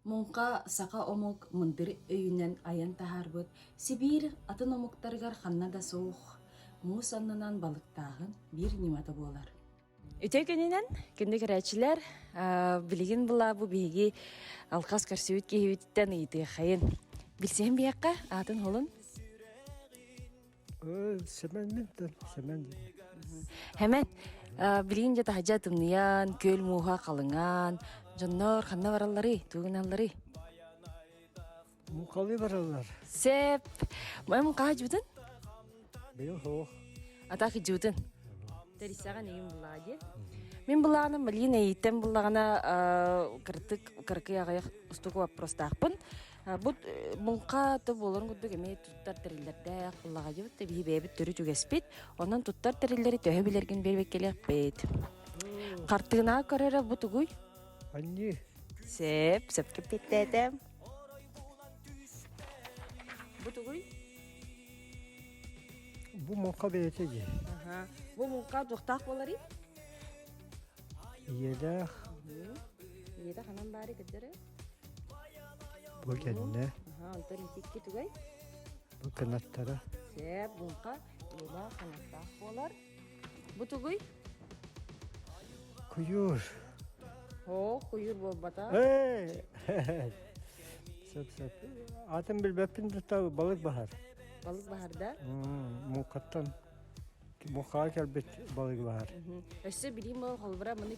Мунка сака омук мындыр өйүнен аян тахарбыт, Сибир атын омуктаргар ханна да соох, муус аннанан балыктаагын бир ниматы болар. Өтө күнүнен күндү кирәчилер билигин була бу биги алкас карсыбыт кийбиттен ыйты хайын. Билсем биякка атын холун. Semen. Hemen bilin jata haja tumniyan köl muha kalıngan jonnor xanna barallari tugunallari. Mukalı varalar. Sep mem qajudun Beyo ho. ataki judun. Terisaga negin bulaje. Мен буланы билин эйтем булагана кыркы ягаяк устуку вопростакпын. Бу мунка то болорун гудук эме туттар терилерде куллага жибит би бебит төрү жүгеспит. Онон туттар терилери төһө билерген бербек келекпет. Картыгына көрөрө бу тугуй. Anne. Сеп кепеттетем. Бу тугуй. Bu muka beyteci. Бу мунка туктак болари. Yeda Еда ханан баары кедере. bu kendine. Антар итикки тугай. Bu kanatlara. Сеп мунка еда ханаттак болар. Бу тугуй. Kuyur. Куюр болбата. Hey. Sep. Atın bilbepin tuta balık bahar. Балык бахарда. Mukattan. Muka kelbet balık bahar. Өссө билим бол холбара мыны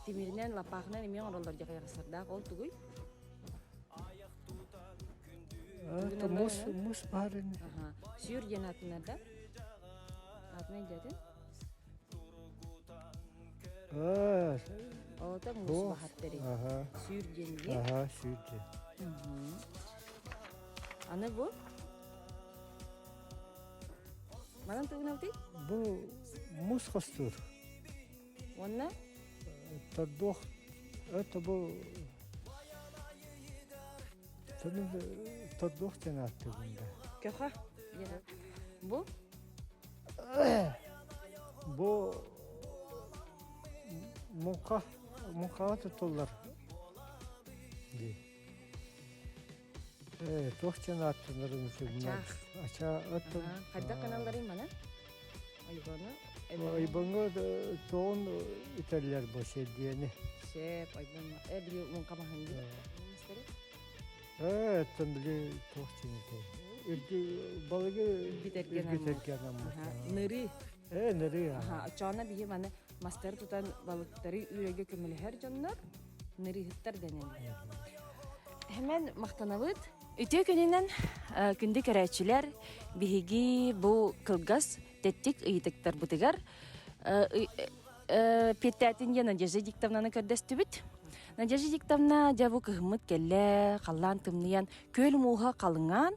тимиринен лапагынан эме оролдор жага ярсырда ол тугуй. Mus bahar ini. Сүйүр жанатынарда. Атынан жадын. Ота мус бахаттери. Сүйүр женге. Sürdü. Аны бу. Манан тугунавти? Bu mus kastur. Онна Tadok. Bu Senin tadok cenahti bunda. көха. Бу Bu muka tuturlar. Tok cenahtilerin üzerine. Aça ötüm. кайда каналдары мана? Айбаны. Aybanı doğun iterler bu şey diyeni. Сеп айбаны. Били мунка маханди. Tembili tok cenahti. Balığı Бiterген ama. Ныры. Nereye? Чана бие мана мастер тутан балыктары үрөгө көмөлөр жоннор. Ныры хыттар денен. Hemen мактанабыт. Өтө күнүнөн күндү керечилер биги бу кылгас теттик ыйтыктар бутыгар петтятин жана Надежда Диктовнаны көрдөстүбүт. Надежда Диктовна жабу кыгмыт келле каллан тымныян көл мууга калынган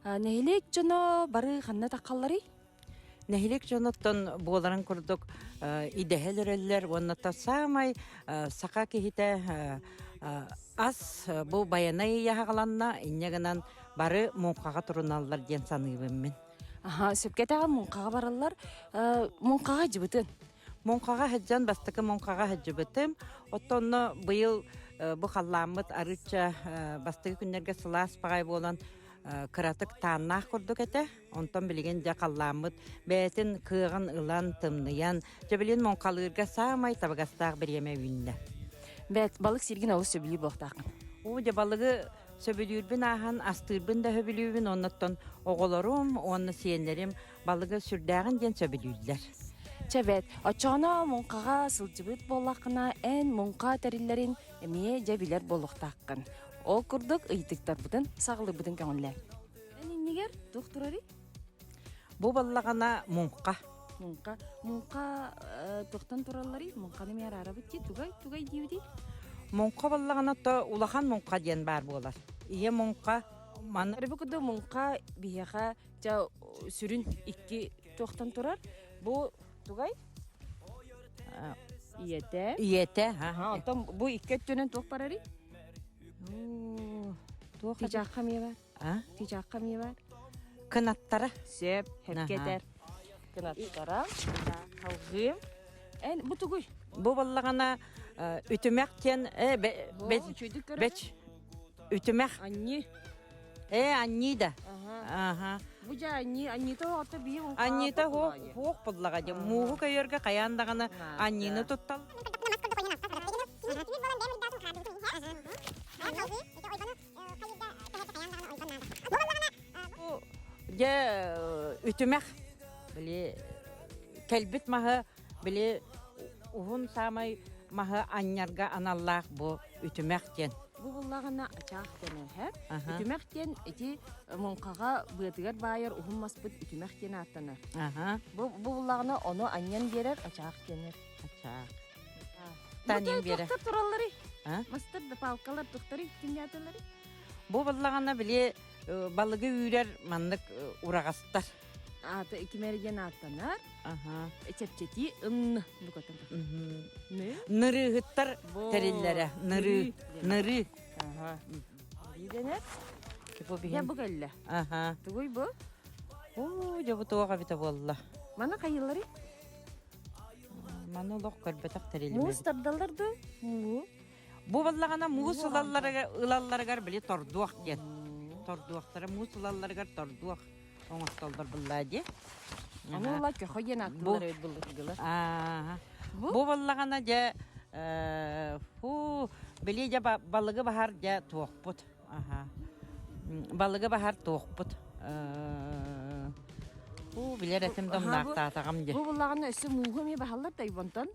нехилек жоно бары ханна таккаллары. Нехилек жоноттон буоларын курдук идехелереллер онната самай сака кихите ас бу баянай яхагаланна иннегенан бары мункага туруналлар ден саныйбын мен. Сөпкетага мункага бараллар, мункага жибытын. Мункага хаджан бастыкы мункага хаджыбытым. Оттонно быйыл бу халламыт арыча бастыкы күннерге сылаас багай болан кыратык тааннах курдук эте. Онтон билген жакалламыт бетин кыгын ылан тымныян жебилин мункалырга самай табагастаак береме үйүнне. Бет балык сиргин олус сөбүлүү боктакын. О жабалыгы сөбүлүүрбүн ахан астырбын да хөбүлүүбүн онноттон оголорум онны сиеннерим балыгы сүрдагын ден сөбүлүүлер. Чебет, очоно мункага сылжыбыт боллакына эн мунка териллерин эмие жебилер болуктакын. Ол курдук ыйтыктар бутын сагылыбытын көңүллер. Энинигер докторари? Бу баллагана мунка. Мунка токтон тураллары, мунка неме арабыт тугай дивди. Мунка баллагана то улахан мунка ден бар болар. Ие мунка ман Рыбыкыды мунка бияха жа сүрүн икки токтон турар. Бу тугай? Иете. иете Антон бу икки өттөнөн ток барари? Тижакка мие бар. Тижакка мие бар. кынаттара. Сеп, хепкетер. Кынаттара. Калгым. Бу тугуй. Бу баллагана үтүмәк тен беч Ütümək. Анни. Анни да. Ага. Аха. Бу жа аннита отта бие мунка. Аннита хоқ бұллаға де. Муғы көйерге қаяндағаны аннины тұттал. Де ütümək. Біле, кәлбіт мағы, біле, ұғын самай мағы аннярға аналлақ бұ ütümək ден. Бу буллагана ачаак тене хэ. Аха. Үтүмәктен эти монкага быдыгар байыр ухуммаспыт үтүмәктен аттанар. Аха. Бу буллагана оны аньян берер ачаак тенер. Ача. Танин бере. Тохта тураллары. А? Мастер да палкалар тохтары тинятылары. Бу баллагана біле балыгы үйрер мандык урагастар. Ата икимерген аттанар. Аха. Эчепчети ын букатын. Не? Ныры гыттар Во. териллере. Ныры. Ныры. Ага. Биденер. Кипо Я биген. бугалла. Аха. Тугуй бу. О, жабы туага бита болла. Мана кайыллары. Маны лох көрбетак териллере. Мус тардаларды. Му. Бу баллагана муус ылалларыгар біле тордуак ген. Тордуактара муус ылалларыгар тордуак. Оңасталдар буллади. Аны ла көхөген аттылар өт булдыгылар. Аха. Бу? Бу баллагана же биле же балыгы бахар же тоқпут. Аха. Балыгы бахар тоқпут. Билер этим домнакта тагам же. Бу буллаганы өсү мугуми бахаллар тайбонтон.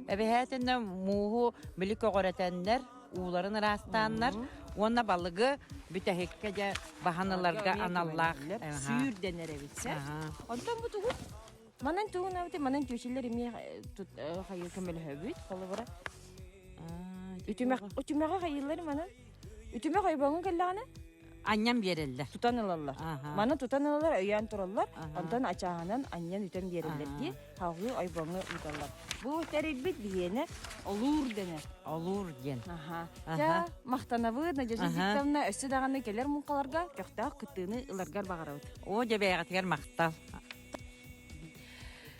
Эбехетинде мугу били когоретеннер, ууларын растаннар. Онна балыгы бүтәһеккә же баханаларга аналлах. Сүйүр денер битсе. Онтон бу тугу. Манан тугун абты манан төшүлөр эми тут хайыл көмөл хөбүт колу бара. Үтүмәгә хайыллар манан. Үтүмәгә хайбаңын келлаганы Анням берелле. тутанылалар. Аха. Мана тутанылалар өйән тураллар. Онтон ачагынан аньян үтен берелер ди. Хагы айбаңы уталлар. Бу терибит биене олур денер. Алур ген. Аха. Аха. Я мактанабы Надежда Викторовна өсү даганы келер мункаларга көхтә кытыны ыларгар багарабыт. О жебегатер мактал.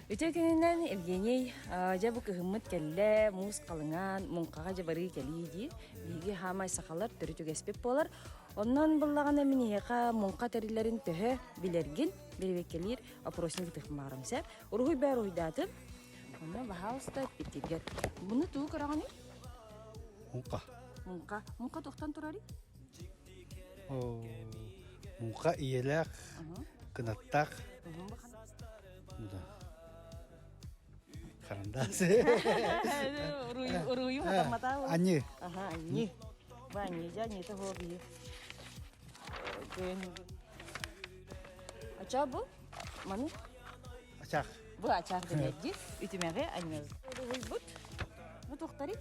Өтө күнүнөн Евгений жабы кыгыммыт келле муз калынган мункага жабары келиди. Биги хамай сакалар төрүтүгеспеп болар. Оннан буллаган эминега мунка терилерин төһө билерген бербекелер опросник тыхмарымса. Ургуй бар уйдатып. Онна бахауста питигер. Буну туу караганы мунка токтан турары. Мунка иелек, кынаттак. Карандасы. Уруй матамата. Анни. Ага, не. Ваня, я не того би. Ача бу? Маны? Ачак. Бу ача денеди. Үтүмәгә айнал. Уруй бут. Бу токтары.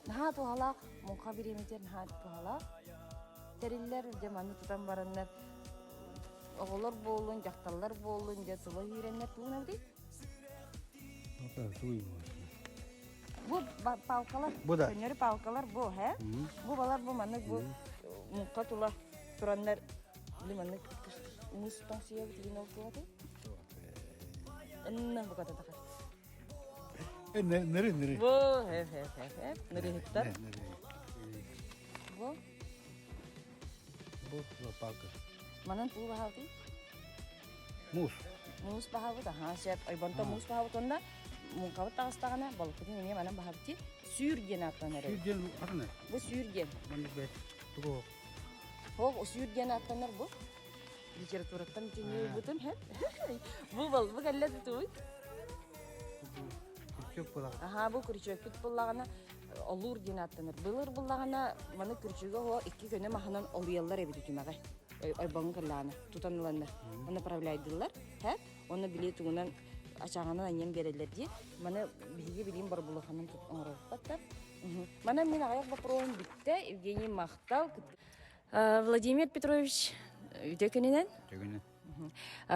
Наха тухала, мунка биремитер наха тухала. Териллер де маны тутан бараннар. Оголор болун, жакталлар болун, же тулы үйреннер туунабы. Бу палкалар. Бу да. Көннөрү палкалар бу, хэ? Бу балар бу маны бу мунка тула тураннар. Бу маны мустан сия битин окуаты. Энна бу ката такар. Ныры. Бу, хэ. Ныры хиттар. Бу Бу палка. манан туу бахалты. Мус. Мус бахавыт, аха, шеп айбанта мус бахавыт онда мункавыт тагыстагана балыкытын эме манан бахавыт. Сүйүрген аттанар. Сүйден акына. Бу сүйүрген. Маны бе. Туго. Хо, сүйүрген аттанар бу. Литератураттан теңе бутун, хэ? Бу бал, бу галлат туй. Күрчөк була. Аха, бу күрчөк бит буллагана олур ден аттанар. Былыр буллагана маны күрчөгө хо 2 көне маханан олуяллар эбит үтүмәгә. Айбаңын кылланы, тутаныландар. Оны направляйдылар, хэ? Оны билет тугунан ачаганан аньян берелер ди. Маны биге билим бар булаханын тут оңраттар. Мана мен аяк бапровым битте, Евгений мактал. Владимир Петрович үтөкөнүнөн Төгүнө.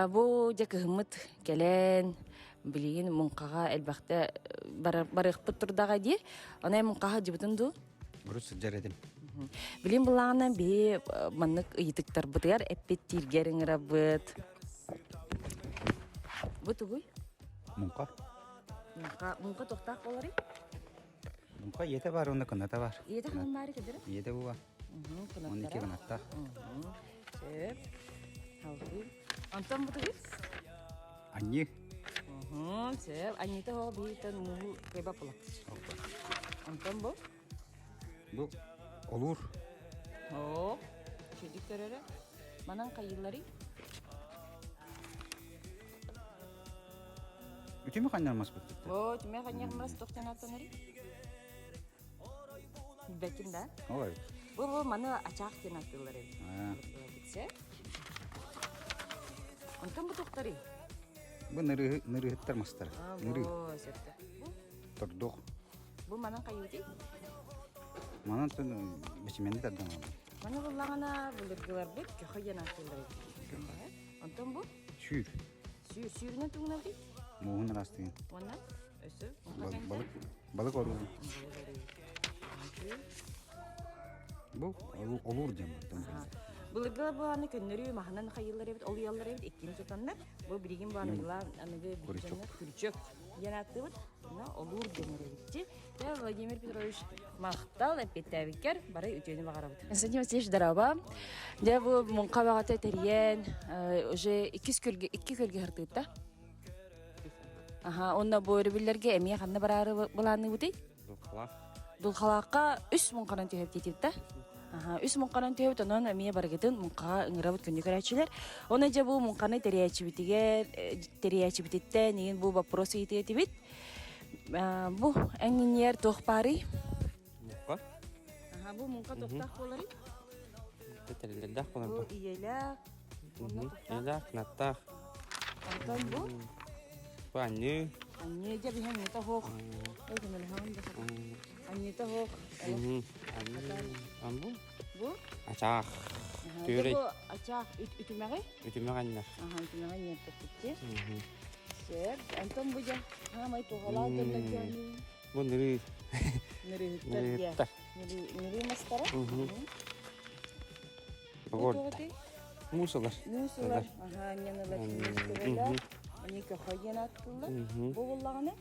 бу жакымыт келен билигин мункага элбакта барыппыт турдага ди. Ана мункага жибытынду. Бурус жаредим. Билим буллагана би маннык ыйтыктар бытыгар эппет тиргерин рабыт. Бу тугуй? Мунка. Мунка токтак болары? Bunqa yete var, onda kınata var. Iyete hanım bari kedir. Yete bu var. Kınattara. 12 kınatta. Söp. Halkı. Antam bu tabii. Anyi. Söp. Annete ho bir tan muhu kebap ola. Antam bu. Bu olur. Hop. Çocuk teröre. Manan kayılları. Ütümü kaynarmaz bu. O, tüme kanyak maras toktan atanları. Bekinda. Oy. Bu mana açak tenatları. Ha. Bitse. Antam bu doktori. Bu nırı hıttarmazlar. Nırı. Bu septe. Torduk. Bu manan kayıtı. Mana tun biçimende tadan. Mana bullagana bulurgular bek köhyen atılır. Antam bu Şür. sürüne tungna bir. Muhun rastayın. Ona ösü. Balık olur. Bu olur diyorum. Bulurgular bu anı könleri mahanan kayılları evet oluyalları evet ekini tutanlar. Bu birigin bu anılar anıgı bircanlar kürçök. Yanattığı buna olur denir edikçi. Ya Vladimir Petrovич maqtal epetteviker baray ütünü bakarabıt. Sen kimse daraba. Ya bu munkabagata teriyen уже iki kölge hırtıqta. Aha, onda bu örebillerge emiye kanna bararı bulanı bu değil. Dulxalaqqa 3 mun qaran tühep ketipta. Aha, 3 mun qaran tühep tonon emiye baragedin munqa ыңырабыт күнү көрәчилер. Оны же бу munqаны териячи битетте неген бу вопрос етети бит. Бу эңинер тохпари. Мука? Aha, bu munqa toқтақ болары. Тетерелердах Bu болар. иелә. Элдах, наттах. Антон bu. Бу анны. Анне же биһәң нета хох. Ой, мен һәм дә. Анне та хох. Амбу? Bu. Ачах. Aha, Tüyürek. bu açaq ütüməği. Ütüme gannar. Aha, ütüməği niyetdə tuttu. Sep, Anton bu ja. Ha, may tohala dönləgəni. Бу ныры. Nere hüttər. Нырыттар. Nere mastara. Богор. Мусалар. Nuslar. Aha, yanılar. Nuslar. Ani köhəyen attılar. Bu bullağını.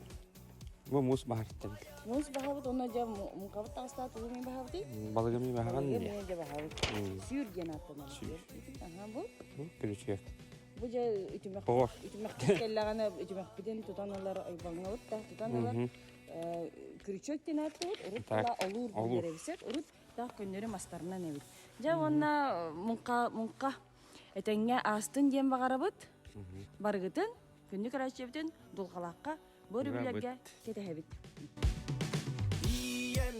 Бу мус бахарттан. Nus bahavut ona ja muqavat tasta tuğumi bahavdi. Балыгами бахаган Balığı ya. mene ja bahavut. Sürgen attılar. Aha, bu. Бу күрүчөк. Bu ja ütümək. Богор. Ütümək kellagana ütümək biden tutanlar aybangalıp da tutanlar. Kürçök tenatı urut Так. la olur bu Olur. yerevset urut da könleri mastarına nevit. Ja onna munqa etenge astın diyen bagarabıt. Bargıtın kündük araçebiten dulqalaqqa börü bilerge ketehebit. Iyem